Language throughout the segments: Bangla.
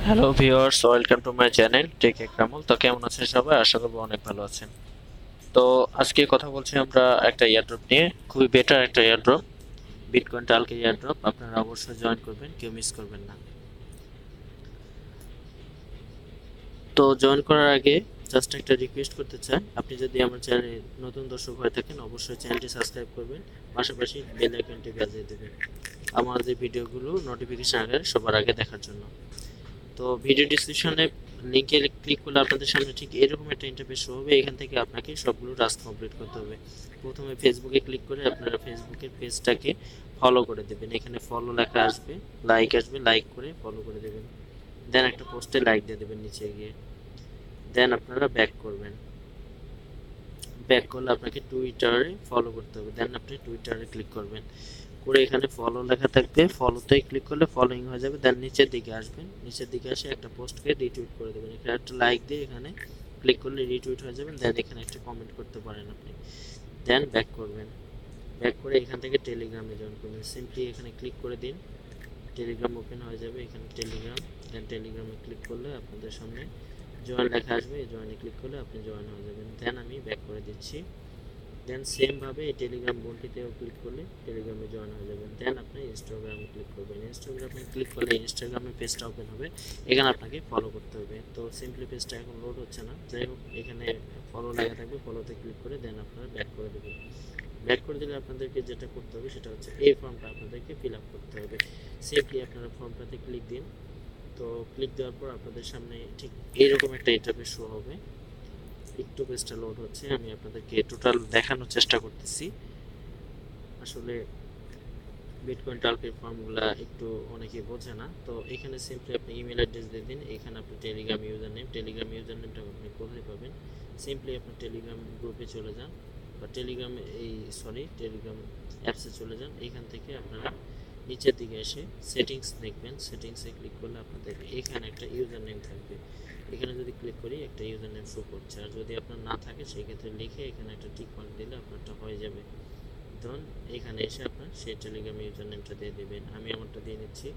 Hello viewers, welcome to my channel tech Ekramul. তো কেমন আছেন সবাই? আশা করবো অনেক ভালো আছেন। তো আজকে কথা বলছি আমরা একটা এয়ারড্রপ নিয়ে, খুবই বেটার একটা এয়ারড্রপ, বিটকয়েন টালকে এয়ারড্রপ। আপনারা অবশ্যই জয়েন করবেন, কেউ মিস করবেন না। তো জয়েন করার আগে জাস্ট একটা রিকোয়েস্ট করতে চাই, আপনি যদি আমার চ্যানেলে নতুন দর্শক হয়ে থাকেন অবশ্যই চ্যানেলটি সাবস্ক্রাইব করবেন, পাশাপাশি বেল আইকনটি বাজিয়ে দেবেন আমার যে ভিডিওগুলো নোটিফিকেশন আগে সবার আগে দেখার জন্য। তো ভিডিও ডিসক্রিপশনে লিংকে ক্লিক করলে আপনাদের সামনে ঠিক এরকম একটা ইন্টারফেস শো হবে। এখান থেকে আপনাকে সবগুলো টাস্ক কমপ্লিট করতে হবে। প্রথমে ফেসবুকে ক্লিক করে আপনারা ফেসবুকের পেজটাকে ফলো করে দেবেন। এখানে ফলো লেখা আসবে, লাইক আসবে, লাইক করে ফলো করে দেবেন। দেন একটা পোস্টে লাইক দিয়ে দেবেন নিচে গিয়ে। দেন আপনারা ব্যাক করবেন। ব্যাক করলে আপনাকে টুইটারে ফলো করতে হবে। দেন আপনি টুইটারে ক্লিক করবেন, করে এখানে ফলো লেখা থাকবে, ফলোতে ক্লিক করলে ফলোইং হয়ে যাবে। দেন নিচের দিকে আসবেন, নিচের দিকে এসে একটা পোস্টকে রিটুইট করে দেবেন। এখানে একটা লাইক দিয়ে এখানে ক্লিক করলে রিটুইট হয়ে যাবেন। দেন এখানে একটা কমেন্ট করতে পারেন আপনি। দেন ব্যাক করবেন, ব্যাক করে এখান থেকে টেলিগ্রামে জয়েন করবেন। সিম্পলি এখানে ক্লিক করে দিন, টেলিগ্রাম ওপেন হয়ে যাবে। এখানে টেলিগ্রাম, দেন টেলিগ্রামে ক্লিক করলে আপনাদের সামনে জয়েন লেখা আসবে। এই জয়েনে ক্লিক করলে আপনি জয়েন হয়ে যাবেন। দেন আমি ব্যাক করে দিচ্ছি। দেন সেম ভাবে এই টেলিগ্রাম বোনটিতেও ক্লিক করলে টেলিগ্রামে জয়েন হয়ে যাবেন। দেন আপনি ইনস্টাগ্রামে ক্লিক করবেন, ইনস্টাগ্রামে ক্লিক করলে ইনস্টাগ্রামের পেজটা ওপেন হবে। এখানে আপনাকে ফলো করতে হবে। তো সিম্পলি পেজটা এখন লোড হচ্ছে না, যাই হোক এখানে ফলো লেখা থাকবে, ফলোতে ক্লিক করে দেন আপনারা ব্যাক করে দেবেন। ব্যাক করে দিলে আপনাদেরকে যেটা করতে হবে সেটা হচ্ছে এই ফর্মটা আপনাদেরকে ফিল আপ করতে হবে। সিম্পলি আপনারা ফর্মটাতে ক্লিক দিন। তো ক্লিক দেওয়ার পর আপনাদের সামনে ঠিক এইরকম একটা ইন্টারফেস শো হবে। একটু পেজটা লোড হচ্ছে, আমি আপনাদেরকে টোটাল দেখানোর চেষ্টা করতেছি। আসলে বিটকয়েন টার্গেট ফর্মগুলা একটু অনেকে বোঝে না। তো এখানে সিম্পলি আপনি ইমেল অ্যাড্রেস দিয়ে দিন। এখানে আপনি Telegram user name, Telegram user নেমটা আপনি কোথায় পাবেন? সিম্পলি আপনার টেলিগ্রাম গ্রুপে চলে যান, বা টেলিগ্রাম টেলিগ্রাম অ্যাপসে চলে যান। এখান থেকে আপনারা নিচের দিকে এসে সেটিংস দেখবেন, সেটিংসে ক্লিক করলে আপনাদের এখানে একটা ইউজার নেম থাকবে। এখানে যদি ক্লিক করি একটা ইউজার নেম শো করছে, আর যদি আপনার না থাকে সেই ক্ষেত্রে লিখে এখানে একটা টিক মার্ক দিলে আপনারটা হয়ে যাবে। ধরুন এখানে এসে আপনার সেই টেলিগ্রাম ইউজার নেমটা দিয়ে দেবেন। আমি আমারটা দিয়ে নিচ্ছি।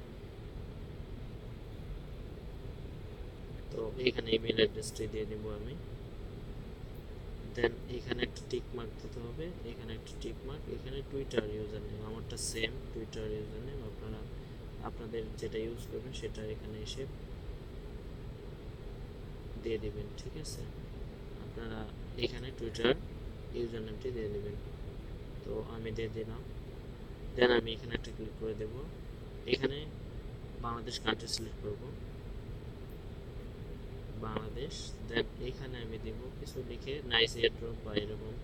তো এখানে ইমেল অ্যাড্রেসটি দিয়ে দেবো আমি। দেন এখানে একটা টিক মার্ক দিতে হবে, এখানে একটা টিক মার্ক, এখানে টুইটার ইউজার নেম আমারটা সেম টুইটার ইউজার নেম। আপনারা আপনাদের যেটা ইউজ করবেন সেটা এখানে এসে দিয়ে দিবেন, ঠিক আছে? আপনারা এখানে টুইটার ইউজার নেমটি দিয়ে দেবেন। তো আমি দিয়ে দিলাম। দেন আমি এখানে একটা ক্লিক করে দেব। এখানে বাংলাদেশ কান্ট্রি সিলেক্ট করব, বাংলাদেশ। দেন এখানে আমি দেব কিছু লিখে নাইস এয়ারড্রপ বা এরকম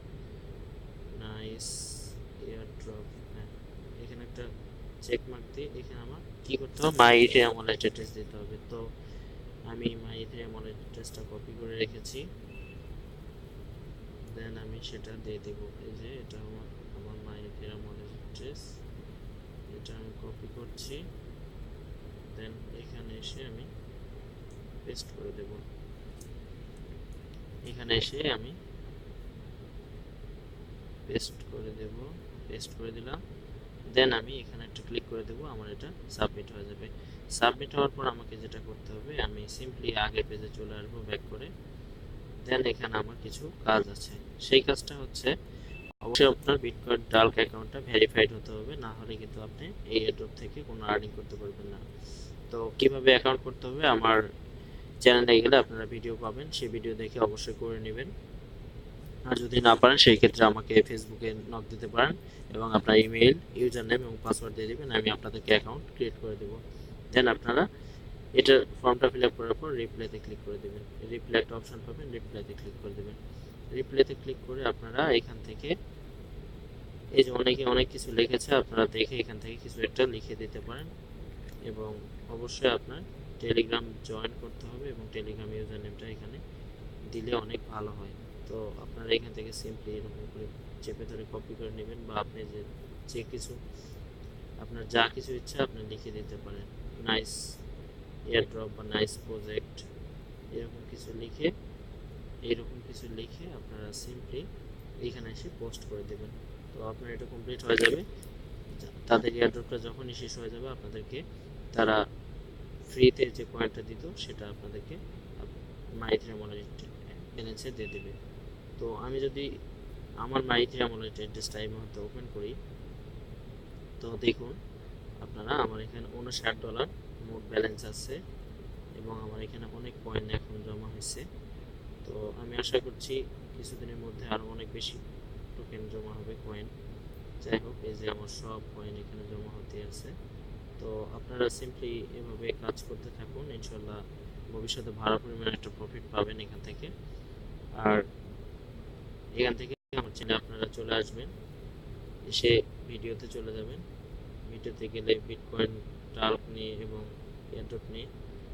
নাইস এয়ারড্রপ। হ্যাঁ, এখানে একটা চেক মার্ক দিয়ে এখানে আমার কি করতে হবে, মাই ইথেরিয়াম ওয়ালেট অ্যাড্রেস দিতে হবে। তো আমি মাই ইথেরিয়াম ওয়ালেট অ্যাড্রেসটা কপি করে রেখেছি। দেন আমি সেটা দিয়ে দেব। এই যে এটা আমার আমার মাই ইথেরিয়াম ওয়ালেট অ্যাড্রেস, এটা আমি কপি করছি। দেন এখানে এসে আমি পেস্ট করে দেব। এখানে এসে আমি পেস্ট করে দেব, পেস্ট করে দিলাম। দেন আমি এখানে একটা ক্লিক করে দেব, আমার এটা সাবমিট হয়ে যাবে। সাবমিট হওয়ার পর আমাকে যেটা করতে হবে, আমি সিম্পলি আগের পেজে চলে আসবো ব্যাক করে। দেন এখানে আমার কিছু কাজ আছে, সেই কাজটা হচ্ছে অবশ্যই আপনার বিটকয়েন ডাল্ক অ্যাকাউন্টটা ভেরিফাইড হতে হবে, না হলে কিন্তু আপনি এই এয়ারড্রপ থেকে কোনো আর্নিং করতে পারবেন না। তো কিভাবে অ্যাকাউন্ট করতে হবে, আমার চ্যানেলে গেলে আপনারা ভিডিও পাবেন, সেই ভিডিও দেখে অবশ্যই করে নেবেন। আর যদি না পারেন সেই ক্ষেত্রে আমাকে ফেসবুকে নক দিতে পারেন এবং আপনার ইমেইল, ইউজার নেম এবং পাসওয়ার্ড দিয়ে দেবেন, আমি আপনাদেরকে অ্যাকাউন্ট ক্রিয়েট করে দেবো। দেন আপনারা এটার ফর্মটা ফিল আপ করার পর রিপ্লাইতে ক্লিক করে দেবেন। রিপ্লাই একটা অপশন পাবেন, রিপ্লাইতে ক্লিক করে দেবেন। রিপ্লাইতে ক্লিক করে আপনারা এখান থেকে এই যে অনেকে অনেক কিছু লিখেছে, আপনারা দেখে এখান থেকে কিছু একটা লিখে দিতে পারেন। এবং অবশ্যই আপনার টেলিগ্রাম জয়েন করতে হবে এবং টেলিগ্রাম ইউজার নেমটা এখানে দিলে অনেক ভালো হয়। তো আপনারা এখান থেকে সিম্পলি এরকম করে চেপে ধরে কপি করে নেবেন, বা আপনি যে কিছু আপনার যা কিছু ইচ্ছা আপনি লিখে দিতে পারেন। নাইস এয়ারড্রপ বা নাইস প্রজেক্ট এরকম কিছু লিখে আপনারা সিম্পলি এখানে এসে পোস্ট করে দেবেন। তো আপনার এটা কমপ্লিট হয়ে যাবে। তাদের এয়ারড্রপটা যখনই শেষ হয়ে যাবে আপনাদেরকে তারা ফ্রিতে যে কয়েনটা দিত সেটা আপনাদেরকে মাই ইথেরিয়াম ওয়ালেট ব্যালেন্সে দিয়ে দেবে। তো আমি যদি আমার মাই ইথেরিয়াম ওয়ালেট অ্যাড্রেসটা এই মুহূর্তে ওপেন করি, তো দেখুন আপনারা আমার এখানে $59 মোট ব্যালেন্স আছে এবং আমার এখানে অনেক কয়েন এখন জমা হয়েছে। তো আমি আশা করছি কিছুদিনের মধ্যে আরও অনেক বেশি টোকেন জমা হবে, কয়েন। যাই হোক, এই যে আমার সব কয়েন এখানে জমা হতে আছে। তো আপনারা সিম্পলি এভাবে কাজ করতে থাকুন, ইনশাল্লাহ ভবিষ্যতে ভালো পরিমাণে একটা প্রফিট পাবেন এখান থেকে। আর এখান থেকে আমার চ্যানেলে আপনারা চলে আসবেন, এসে ভিডিওতে চলে যাবেন। ভিডিওতে গেলে বিটকয়েন টার্ক নিয়ে এবং এয়ারড্রপ নিয়ে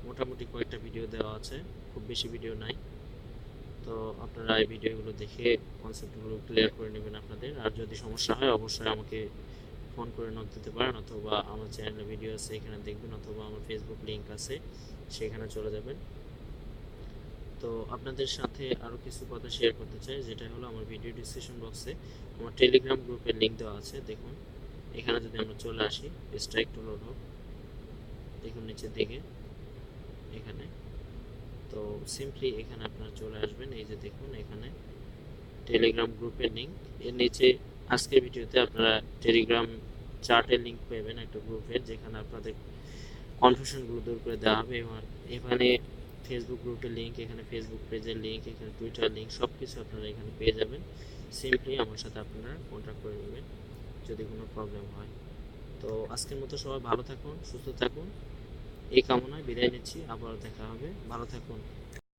মোটামুটি কয়েকটা ভিডিও দেওয়া আছে, খুব বেশি ভিডিও নাই। তো আপনারা এই ভিডিওগুলো দেখে কনসেপ্টগুলো ক্লিয়ার করে নেবেন আপনাদের। আর যদি সমস্যা হয় অবশ্যই আমাকে ফোন করে নক দিতে পারেন, অথবা আমার চ্যানেলে ভিডিও আছে এখানে দেখবেন, অথবা আমার ফেসবুক লিঙ্ক আছে সেখানে চলে যাবেন। তো আপনাদের সাথে আরও কিছু কথা শেয়ার করতে চাই, যেটা হলো আমার ভিডিও ডিসক্রিপশন বক্সে আমার টেলিগ্রাম গ্রুপের লিঙ্ক দেওয়া আছে। দেখুন এখানে যদি আমরা চলে আসি, পেজটা একটু লোড হোক, দেখুন নিচের দিকে এখানে। তো সিম্পলি এখানে আপনারা চলে আসবেন, এই যে দেখুন এখানে টেলিগ্রাম গ্রুপের লিঙ্ক, এর নিচে আজকের ভিডিওতে আপনারা টেলিগ্রাম চার্টের লিঙ্ক পাবেন একটা গ্রুপের, যেখানে আপনাদের কনফিউশনগুলো দূর করে দেওয়া হবে। এবং এখানে ফেসবুক গ্রুপের লিঙ্ক, এখানে ফেসবুক পেজের লিঙ্ক, এখানে টুইটার লিঙ্ক, সব কিছু আপনারা এখানে পেয়ে যাবেন। সিম্পলি আমার সাথে আপনারা কন্ট্যাক্ট করে নেবেন যদি কোনো প্রবলেম হয়। তো আজকের মতো সবাই ভালো থাকুন, সুস্থ থাকুন, এই কামনায় বিদায় নিচ্ছি। আবারও দেখা হবে, ভালো থাকুন।